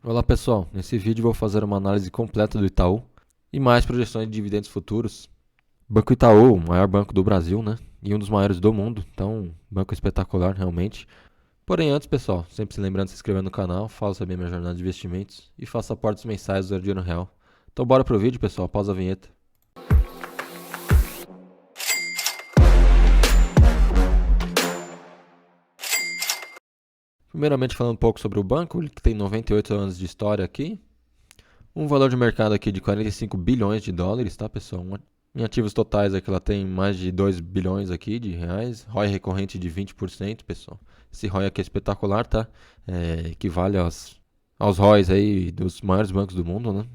Olá pessoal, nesse vídeo vou fazer uma análise completa do Itaú e mais projeções de dividendos futuros. Banco Itaú, o maior banco do Brasil, né? E um dos maiores do mundo, então banco espetacular realmente. Porém antes pessoal, sempre se lembrando de se inscrever no canal, fala sobre a minha jornada de investimentos e faça aportes mensais do Dinheiro Real. Então bora pro vídeo pessoal, pausa a vinheta. Primeiramente falando um pouco sobre o banco, ele que tem 98 anos de história aqui. Um valor de mercado aqui de 45 bilhões de dólares, tá, pessoal? Em ativos totais aqui ela tem mais de 2 bilhões aqui de reais, ROI recorrente de 20%, pessoal. Esse ROI aqui é espetacular, tá? Equivale aos ROIs aí dos maiores bancos do mundo, né?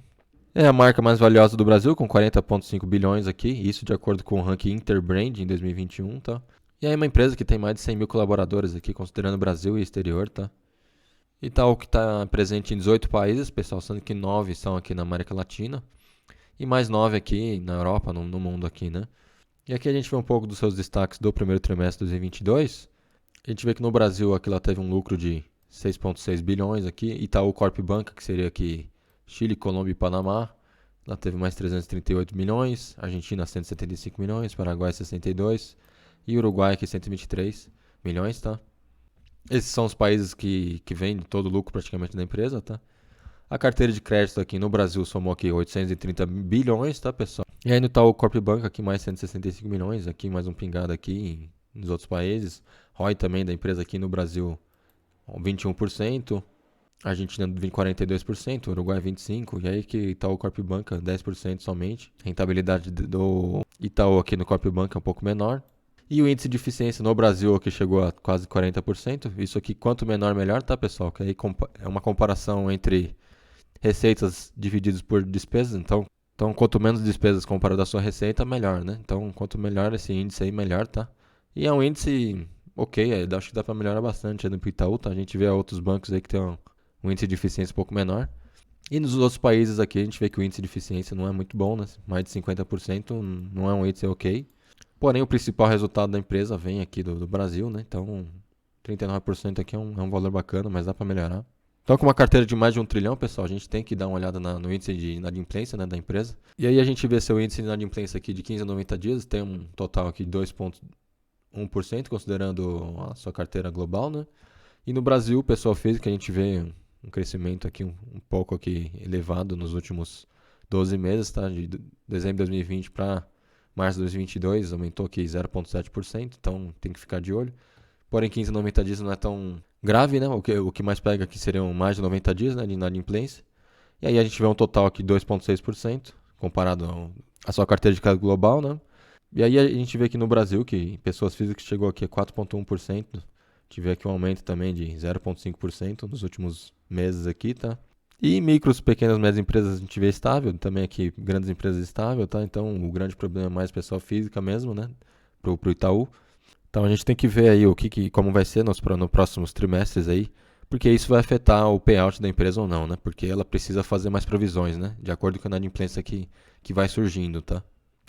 É a marca mais valiosa do Brasil, com 40,5 bilhões aqui, isso de acordo com o ranking Interbrand em 2021, tá? E aí é uma empresa que tem mais de 100 mil colaboradores aqui, considerando Brasil e exterior, tá? Itaú que está presente em 18 países, pessoal, sendo que 9 são aqui na América Latina e mais 9 aqui na Europa, no mundo aqui, né? E aqui a gente vê um pouco dos seus destaques do primeiro trimestre de 2022. A gente vê que no Brasil aqui ela teve um lucro de 6,6 bilhões aqui, Itaú Corp Banca, que seria aqui Chile, Colômbia e Panamá, ela teve mais 338 milhões, Argentina 175 milhões, Paraguai 62 e Uruguai aqui 123 milhões, tá? Esses são os países que vendem todo o lucro praticamente da empresa, tá? A carteira de crédito aqui no Brasil somou aqui 830 bilhões, tá, pessoal? E aí no Itaú Corp Bank aqui mais 165 milhões, aqui mais um pingado aqui nos outros países. ROI também da empresa aqui no Brasil 21%, Argentina 42%, Uruguai 25%, e aí que Itaú Corp Bank 10% somente. A rentabilidade do Itaú aqui no Corp Bank é um pouco menor. E o índice de eficiência no Brasil aqui chegou a quase 40%. Isso aqui, quanto menor, melhor, tá, pessoal? Que aí é uma comparação entre receitas divididas por despesas. Então, quanto menos despesas comparado à sua receita, melhor, né? Então, quanto melhor esse índice aí, melhor, tá? E é um índice ok, acho que dá para melhorar bastante aí no Itaú, tá? A gente vê outros bancos aí que tem um índice de eficiência um pouco menor. E nos outros países aqui a gente vê que o índice de eficiência não é muito bom, né? Mais de 50% não é um índice ok. Porém, o principal resultado da empresa vem aqui do Brasil, né? Então, 39% aqui é um valor bacana, mas dá para melhorar. Então, com uma carteira de mais de 1 trilhão, pessoal, a gente tem que dar uma olhada no índice de inadimplência, né, da empresa. E aí a gente vê seu índice de inadimplência aqui de 15 a 90 dias, tem um total aqui de 2,1%, considerando a sua carteira global, né? E no Brasil, pessoal físico, a gente vê um crescimento aqui um pouco aqui elevado nos últimos 12 meses, tá? De dezembro de 2020 para março de 2022, aumentou aqui 0,7%, então tem que ficar de olho. Porém, 15 a 90 dias não é tão grave, né? O que mais pega aqui seriam mais de 90 dias, né, de inadimplência. E aí a gente vê um total aqui de 2,6%, comparado à sua carteira de crédito global, né? E aí a gente vê aqui no Brasil que pessoas físicas chegou aqui a 4,1%. Tive aqui um aumento também de 0,5% nos últimos meses aqui, tá? E micros, pequenas, médias empresas a gente vê estável, também aqui grandes empresas estável, tá? Então o grande problema é mais pessoa física mesmo, né? Pro Itaú. Então a gente tem que ver aí como vai ser nos próximos trimestres aí, porque isso vai afetar o payout da empresa ou não, né? Porque ela precisa fazer mais provisões, né? De acordo com a inadimplência que vai surgindo, tá?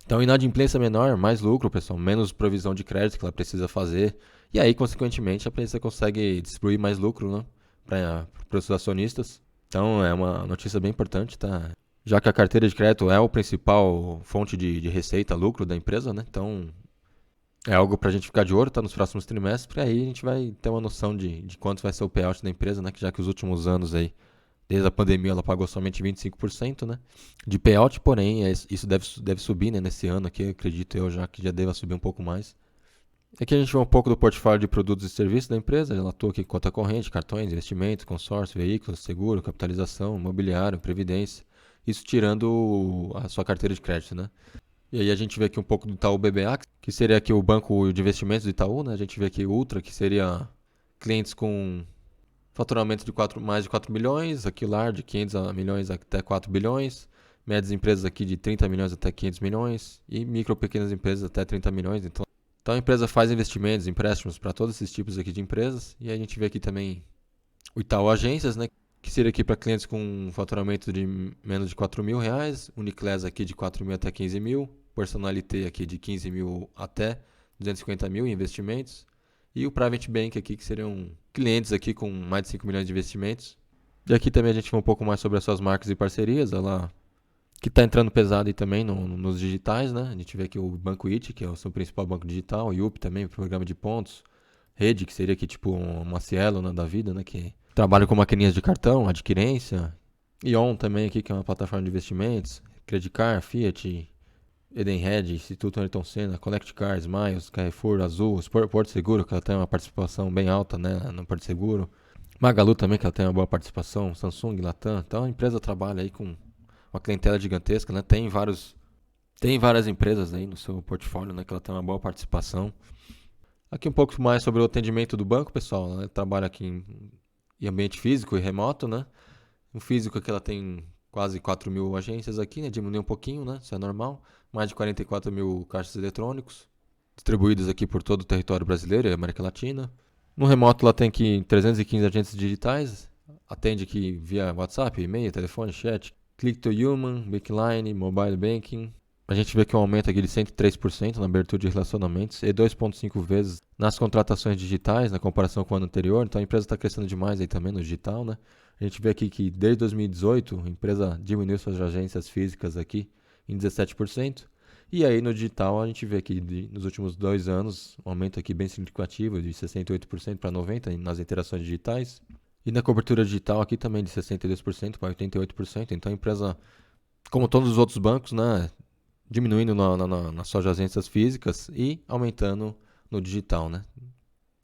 Então, inadimplência menor, mais lucro, pessoal, menos provisão de crédito que ela precisa fazer. E aí, consequentemente, a empresa consegue distribuir mais lucro, né, para os acionistas. Então, é uma notícia bem importante, tá? Já que a carteira de crédito é o principal fonte de receita, lucro da empresa, né? Então, é algo para a gente ficar de olho, tá? Nos próximos trimestres, porque aí a gente vai ter uma noção de quanto vai ser o payout da empresa, né? Que já que os últimos anos aí, desde a pandemia, ela pagou somente 25%, né? De payout, porém, isso deve subir, né? Nesse ano aqui, acredito eu já que já deva subir um pouco mais. Aqui a gente vê um pouco do portfólio de produtos e serviços da empresa. Ela atua aqui com conta corrente, cartões, investimentos, consórcio, veículos, seguro, capitalização, imobiliário, previdência. Isso tirando a sua carteira de crédito, né? E aí a gente vê aqui um pouco do Itaú BBA, que seria aqui o banco de investimentos do Itaú, né? A gente vê aqui o Ultra, que seria clientes com faturamento de mais de 4 milhões, aqui Large de 500 milhões até 4 bilhões, médias empresas aqui de 30 milhões até 500 milhões e micro pequenas empresas até 30 milhões. Então a empresa faz investimentos, empréstimos para todos esses tipos aqui de empresas. E a gente vê aqui também o Itaú Agências, né, que seria aqui para clientes com faturamento de menos de 4 mil reais, Uniclass aqui de 4 mil até 15 mil, Personalité aqui de 15 mil até 250 mil em investimentos. E o Private Bank aqui, que seriam clientes aqui com mais de 5 milhões de investimentos. E aqui também a gente vê um pouco mais sobre as suas marcas e parcerias, ela que está entrando pesado aí também nos digitais, né? A gente vê aqui o Banco It, que é o seu principal banco digital, o Yup também, o programa de pontos, Rede, que seria aqui tipo uma Cielo, né, da vida, né? Que trabalha com maquininhas de cartão, adquirência. Ion também aqui, que é uma plataforma de investimentos. Credicar, Fiat, Edenred, Instituto Ayrton Senna, Collect Car, Smiles, Carrefour, Azul, Porto Seguro, que ela tem uma participação bem alta, né, no Porto Seguro. Magalu também, que ela tem uma boa participação, Samsung, Latam. Então a empresa trabalha aí com uma clientela gigantesca, né? Tem várias empresas aí no seu portfólio, né, que ela tem uma boa participação. Aqui um pouco mais sobre o atendimento do banco, pessoal. Ela trabalha aqui em ambiente físico e remoto, né? O físico aqui ela tem quase 4 mil agências aqui, né? Diminuiu um pouquinho, né? Isso é normal. Mais de 44 mil caixas eletrônicos, distribuídos aqui por todo o território brasileiro e América Latina. No remoto ela tem aqui 315 agentes digitais, atende aqui via WhatsApp, e-mail, telefone, chat, Click to Human, Backline, Mobile Banking. A gente vê que é um aumento aqui de 103% na abertura de relacionamentos e 2,5 vezes nas contratações digitais, na comparação com o ano anterior. Então a empresa está crescendo demais aí também no digital, né? A gente vê aqui que desde 2018 a empresa diminuiu suas agências físicas aqui em 17%. E aí no digital a gente vê que nos últimos 2 anos um aumento aqui bem significativo de 68% para 90% nas interações digitais. E na cobertura digital aqui também de 62% para 88%. Então a empresa, como todos os outros bancos, né, diminuindo nas suas agências físicas e aumentando no digital, né?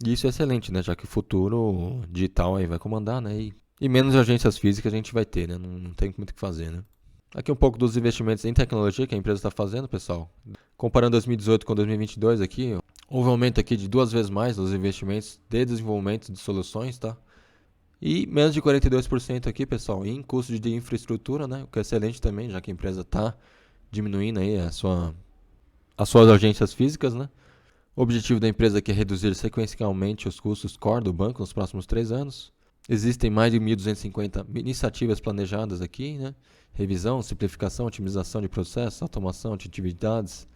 E isso é excelente, né? Já que o futuro digital aí vai comandar, né? E menos agências físicas a gente vai ter, né? Não tem muito o que fazer, né? Aqui um pouco dos investimentos em tecnologia que a empresa está fazendo, pessoal. Comparando 2018 com 2022 aqui, houve um aumento aqui de 2 vezes mais nos investimentos de desenvolvimento de soluções, tá? E menos de 42% aqui, pessoal, em custo de infraestrutura, né? O que é excelente também, já que a empresa está diminuindo aí as suas agências físicas, né? O objetivo da empresa aqui é reduzir sequencialmente os custos core do banco nos próximos 3 anos. Existem mais de 1.250 iniciativas planejadas aqui, né? Revisão, simplificação, otimização de processos, automação de atividades,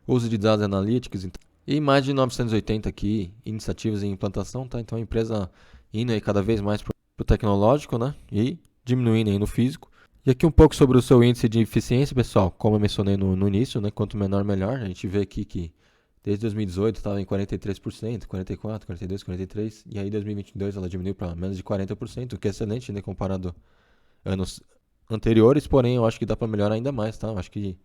uso de dados analíticos e mais de 980 aqui iniciativas em implantação, tá? Então a empresa indo aí cada vez mais para o tecnológico, né? E diminuindo aí no físico. E aqui um pouco sobre o seu índice de eficiência, pessoal. Como eu mencionei no início, né? Quanto menor, melhor. A gente vê aqui que desde 2018 estava em 43%, 44%, 42%, 43%. E aí em 2022 ela diminuiu para menos de 40%, o que é excelente, né? Comparado a anos anteriores. Porém, eu acho que dá para melhorar ainda mais, tá? Eu acho que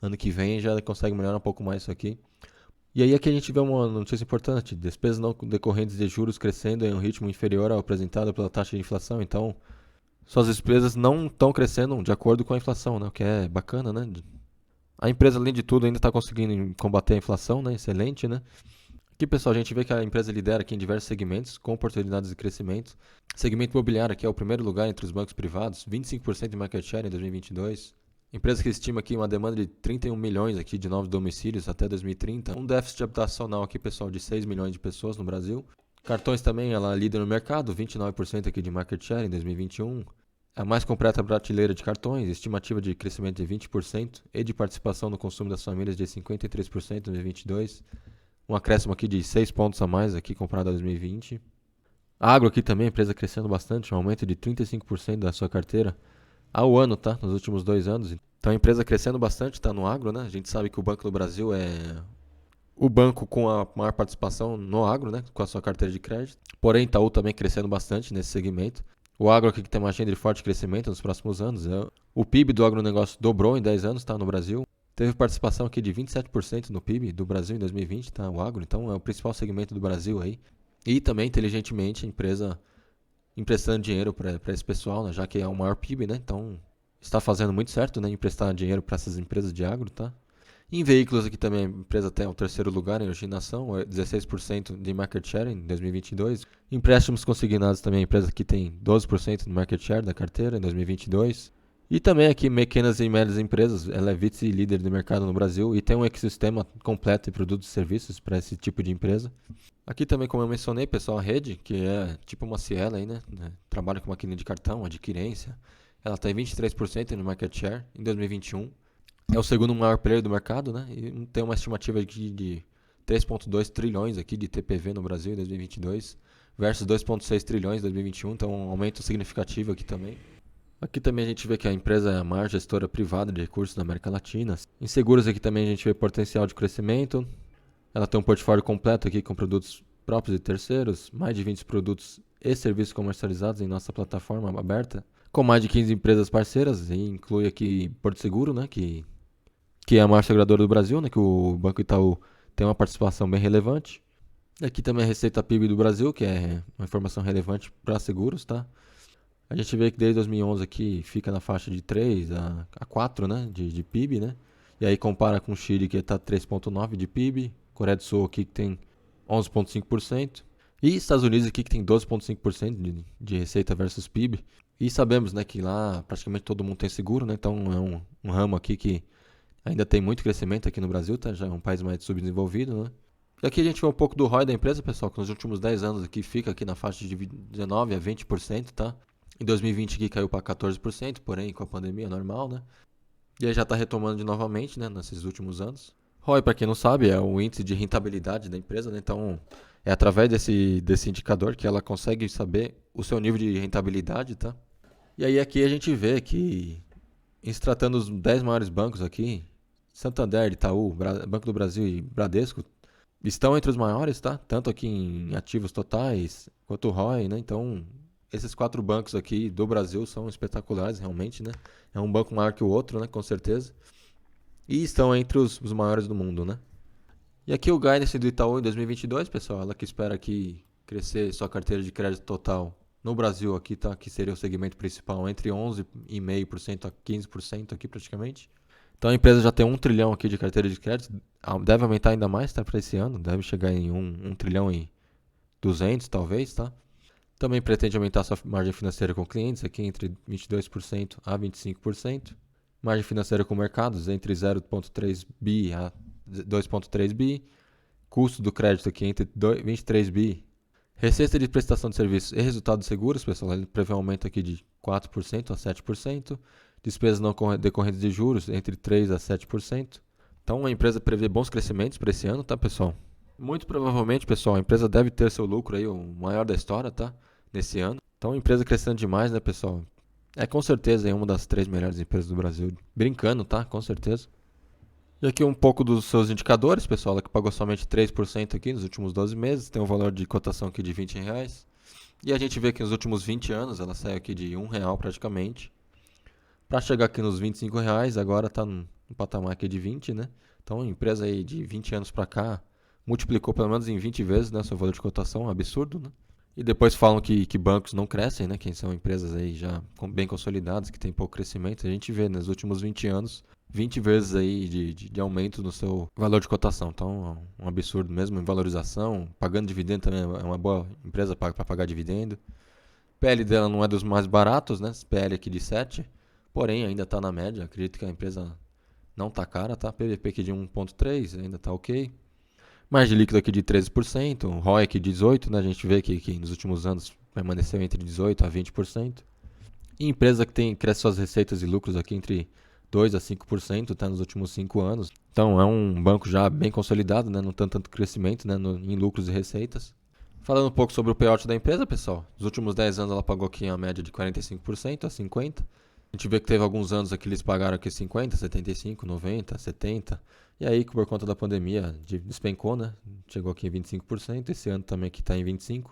ano que vem já consegue melhorar um pouco mais isso aqui. E aí aqui a gente vê uma notícia importante. Despesas não decorrentes de juros crescendo em um ritmo inferior ao apresentado pela taxa de inflação. Então, suas despesas não estão crescendo de acordo com a inflação, né? O que é bacana, né? A empresa, além de tudo, ainda está conseguindo combater a inflação, né? Excelente, né? Aqui, pessoal, a gente vê que a empresa lidera aqui em diversos segmentos, com oportunidades de crescimento. Segmento imobiliário aqui é o primeiro lugar entre os bancos privados, 25% de market share em 2022. Empresa que estima aqui uma demanda de 31 milhões aqui de novos domicílios até 2030. Um déficit habitacional aqui, pessoal, de 6 milhões de pessoas no Brasil. Cartões também, ela líder no mercado, 29% aqui de market share em 2021. A mais completa prateleira de cartões, estimativa de crescimento de 20% e de participação no consumo das famílias de 53% em 2022. Um acréscimo aqui de 6 pontos a mais aqui comparado a 2020. A Agro aqui também, a empresa crescendo bastante, um aumento de 35% da sua carteira ao ano, tá? Nos últimos 2 anos. Então a empresa crescendo bastante, tá no agro, né? A gente sabe que o Banco do Brasil é o banco com a maior participação no agro, né? Com a sua carteira de crédito. Porém, Itaú também crescendo bastante nesse segmento. O agro aqui que tem uma agenda de forte crescimento nos próximos anos. O PIB do agronegócio dobrou em 10 anos, tá? No Brasil. Teve participação aqui de 27% no PIB do Brasil em 2020, tá? O agro, então é o principal segmento do Brasil aí. E também, inteligentemente, a empresa emprestando dinheiro para esse pessoal, né? Já que é o maior PIB, né? Então está fazendo muito certo, né? Emprestar dinheiro para essas empresas de agro, tá? Em veículos aqui também a empresa tem o terceiro lugar em originação, 16% de market share em 2022. Empréstimos consignados também a empresa aqui tem 12% de market share da carteira em 2022. E também aqui pequenas e médias empresas, ela é vice-líder de mercado no Brasil e tem um ecossistema completo de produtos e serviços para esse tipo de empresa. Aqui também, como eu mencionei, pessoal, a Rede, que é tipo uma Cielo aí, né? Trabalha com maquininha de cartão, adquirência. Ela está em 23% no market share em 2021. É o segundo maior player do mercado, né? E tem uma estimativa aqui de 3,2 trilhões aqui de TPV no Brasil em 2022. versus 2,6 trilhões em 2021, então um aumento significativo aqui também. Aqui também a gente vê que a empresa é a maior gestora privada de recursos da América Latina. Em seguros aqui também a gente vê potencial de crescimento. Ela tem um portfólio completo aqui com produtos próprios e terceiros, mais de 20 produtos e serviços comercializados em nossa plataforma aberta, com mais de 15 empresas parceiras, e inclui aqui Porto Seguro, né, que é a maior seguradora do Brasil, né, que o Banco Itaú tem uma participação bem relevante. E aqui também a Receita PIB do Brasil, que é uma informação relevante para seguros, tá? A gente vê que desde 2011 aqui fica na faixa de 3 a 4, né, de PIB, né? E aí compara com o Chile, que está 3,9 de PIB, Coreia do Sul aqui que tem 11,5%, e Estados Unidos aqui que tem 12,5% de receita versus PIB. E sabemos, né, que lá praticamente todo mundo tem seguro, né? Então é um ramo aqui que ainda tem muito crescimento aqui no Brasil, tá? Já é um país mais subdesenvolvido, né? E aqui a gente vê um pouco do ROI da empresa, pessoal, que nos últimos 10 anos aqui fica aqui na faixa de 19 a 20%, tá? Em 2020 aqui caiu para 14%, porém com a pandemia é normal, né? E aí já está retomando de novamente, né, nesses últimos anos. ROI, para quem não sabe, é o índice de rentabilidade da empresa, né? Então é através desse indicador que ela consegue saber o seu nível de rentabilidade, tá? E aí aqui a gente vê que, em se tratando dos 10 maiores bancos aqui, Santander, Itaú, Banco do Brasil e Bradesco, estão entre os maiores, tá? Tanto aqui em ativos totais quanto o ROI, né? Então, esses 4 bancos aqui do Brasil são espetaculares, realmente, né? É um banco maior que o outro, né? Com certeza. E estão entre os maiores do mundo, né? E aqui o guidance do Itaú em 2022, pessoal, ela que espera aqui crescer sua carteira de crédito total no Brasil aqui, tá? Que seria o segmento principal, entre 11,5% a 15% aqui praticamente. Então a empresa já tem 1 trilhão aqui de carteira de crédito, deve aumentar ainda mais, tá? Para esse ano, deve chegar em 1 trilhão e 200 talvez, tá? Também pretende aumentar sua margem financeira com clientes aqui entre 22% a 25%. Margem financeira com mercados entre 0,3 bi a 2,3 bi. Custo do crédito aqui entre 23 bi. Receita de prestação de serviços e resultados seguros, pessoal, ele prevê um aumento aqui de 4% a 7%. Despesas não decorrentes de juros entre 3% a 7%. Então a empresa prevê bons crescimentos para esse ano, tá, pessoal? Muito provavelmente, pessoal, a empresa deve ter seu lucro aí, o maior da história, tá? Nesse ano. Então a empresa crescendo demais, né, pessoal? É com certeza é uma das 3 melhores empresas do Brasil. Brincando, tá? Com certeza. E aqui um pouco dos seus indicadores, pessoal. Ela que pagou somente 3% aqui nos últimos 12 meses. Tem um valor de cotação aqui de R$ 20. E a gente vê que nos últimos 20 anos ela saiu aqui de R$ 1 praticamente. Para chegar aqui nos R$ 25, agora está no patamar aqui de 20, né? Então a empresa aí de 20 anos para cá multiplicou pelo menos em 20 vezes, né, seu valor de cotação, um absurdo, né? E depois falam que bancos não crescem, né? Quem são empresas aí já bem consolidadas, que tem pouco crescimento. A gente vê nos últimos 20 anos, 20 vezes aí de aumento no seu valor de cotação. Então, é um absurdo mesmo em valorização. Pagando dividendo também é uma boa empresa para pagar dividendo. PL dela não é dos mais baratos, né? PL aqui de 7, porém ainda está na média. Acredito que a empresa não está cara, tá? PVP aqui de 1,3, ainda está ok. Margem líquida aqui de 13%, ROI aqui de 18%, né? A gente vê que nos últimos anos permaneceu entre 18% a 20%. E empresa que cresce suas receitas e lucros aqui entre 2% a 5%, tá? Nos últimos 5 anos. Então é um banco já bem consolidado, né? Não tem tanto crescimento, né? Em lucros e receitas. Falando um pouco sobre o payout da empresa, pessoal. Nos últimos 10 anos ela pagou aqui uma média de 45% a 50%. A gente vê que teve alguns anos aqui eles pagaram aqui 50%, 75%, 90%, 70%. E aí, por conta da pandemia, despencou, né? Chegou aqui em 25%. Esse ano também que está em 25%.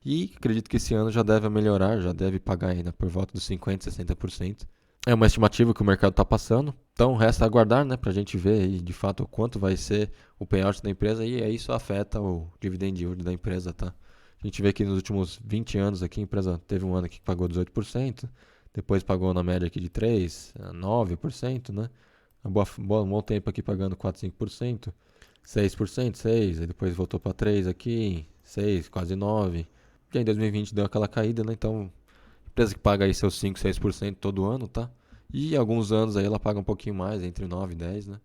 E acredito que esse ano já deve melhorar, já deve pagar ainda por volta dos 50%, 60%. É uma estimativa que o mercado está passando. Então, resta aguardar, né? Para a gente ver aí, de fato, o quanto vai ser o payout da empresa. E aí isso afeta o dividend yield da empresa, tá? A gente vê que nos últimos 20 anos aqui, a empresa teve um ano aqui que pagou 18%. Depois pagou na média aqui de 3%, 9%, né? Um bom tempo aqui pagando 4%, 5%, 6%, 6%, aí depois voltou para 3% aqui, 6%, quase 9%. E aí em 2020 deu aquela caída, né? Então, empresa que paga aí seus 5%, 6% todo ano, tá? E alguns anos aí ela paga um pouquinho mais, entre 9% e 10%, né?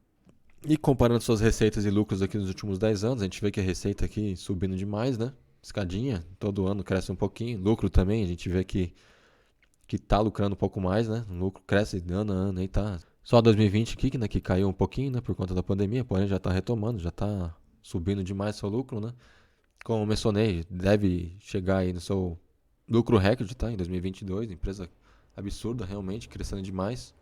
E comparando suas receitas e lucros aqui nos últimos 10 anos, a gente vê que a receita aqui subindo demais, né? Escadinha, todo ano cresce um pouquinho. Lucro também, a gente vê que tá lucrando um pouco mais, né? O lucro cresce ano a ano, aí tá. Só 2020 aqui, né, que caiu um pouquinho, né, por conta da pandemia, porém já tá retomando, já tá subindo demais seu lucro, né? Como eu mencionei, deve chegar aí no seu lucro recorde, tá? Em 2022, empresa absurda, realmente, crescendo demais.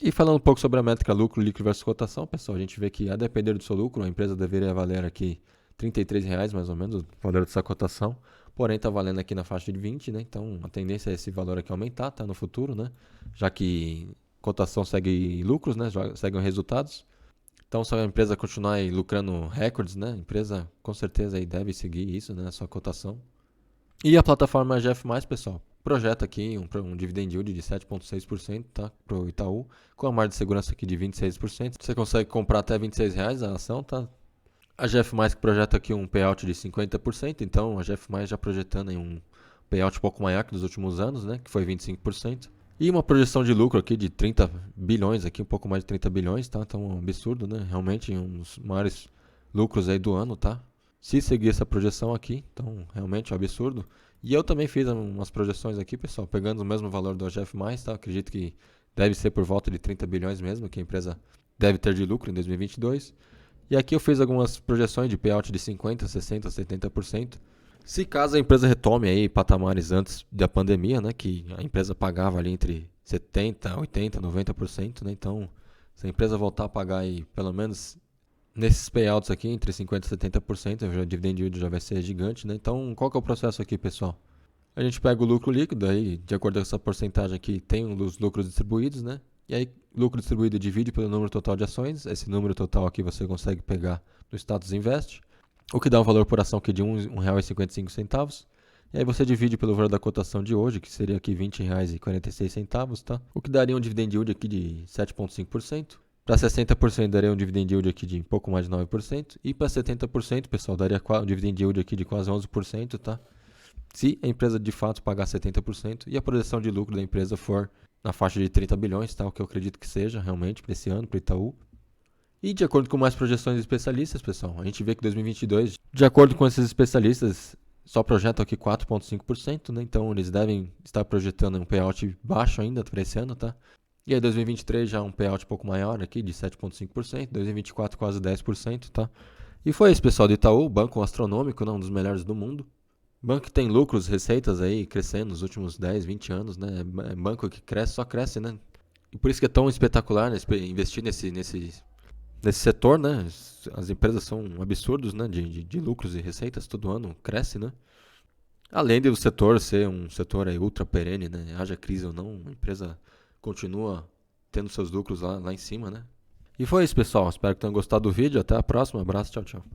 E falando um pouco sobre a métrica lucro líquido versus cotação, pessoal, a gente vê que a depender do seu lucro, a empresa deveria valer aqui R$ 33 mais ou menos, o valor dessa cotação. Porém, está valendo aqui na faixa de 20, né? Então, a tendência é esse valor aqui aumentar, tá? No futuro, né? Já que cotação segue lucros, né? Seguem resultados. Então, se a empresa continuar aí lucrando recordes, né? A empresa com certeza aí deve seguir isso, né? Sua cotação. E a plataforma GF+, pessoal, projeta aqui um dividend yield de 7,6%, tá? Para o Itaú, com a margem de segurança aqui de 26%. Você consegue comprar até R$ 26 a ação, tá? A GF+, que projeta aqui um payout de 50%, então a GF+, já projetando aí um payout um pouco maior que dos últimos anos, né? Que foi 25%. E uma projeção de lucro aqui de 30 bilhões, aqui um pouco mais de 30 bilhões, tá? Então, um absurdo, né? Realmente um dos maiores lucros aí do ano, tá? Se seguir essa projeção aqui, então realmente é um absurdo. E eu também fiz umas projeções aqui, pessoal, pegando o mesmo valor do AGF+, tá? Acredito que deve ser por volta de 30 bilhões mesmo, que a empresa deve ter de lucro em 2022. E aqui eu fiz algumas projeções de payout de 50, 60, 70%. Se caso a empresa retome aí patamares antes da pandemia, né, que a empresa pagava ali entre 70, 80, 90%, né? Então, se a empresa voltar a pagar aí pelo menos nesses payouts aqui, entre 50% e 70%, o dividend yield já vai ser gigante, né? Então, qual que é o processo aqui, pessoal? A gente pega o lucro líquido, aí, de acordo com essa porcentagem aqui, tem os lucros distribuídos, né? E aí, lucro distribuído divide pelo número total de ações. Esse número total aqui você consegue pegar no status invest, o que dá um valor por ação aqui de R$ 1,55. E aí você divide pelo valor da cotação de hoje, que seria aqui R$ 20,46, tá? O que daria um dividend yield aqui de 7,5%. Para 60% daria um dividend yield aqui de um pouco mais de 9%. E para 70%, pessoal, daria um dividend yield aqui de quase 11%, tá? Se a empresa de fato pagar 70% e a projeção de lucro da empresa for na faixa de 30 bilhões, tá? O que eu acredito que seja realmente para esse ano, para o Itaú. E de acordo com mais projeções de especialistas, pessoal, a gente vê que 2022, de acordo com esses especialistas, só projetam aqui 4,5%, né? Então eles devem estar projetando um payout baixo ainda para esse ano, tá? E aí 2023 já um payout um pouco maior aqui, de 7,5%, 2024 quase 10%, tá? E foi isso, pessoal, do Itaú, banco astronômico, né? Um dos melhores do mundo. Banco que tem lucros, receitas aí crescendo nos últimos 10, 20 anos, né? É banco que cresce, só cresce, né? E por isso que é tão espetacular, né? Investir nesse setor, né? As empresas são absurdos, né? De lucros e receitas, todo ano cresce, né? Além de o setor ser um setor aí ultra perene, né? Haja crise ou não, a empresa continua tendo seus lucros lá em cima, né? E foi isso, pessoal. Espero que tenham gostado do vídeo. Até a próxima. Abraço, tchau, tchau.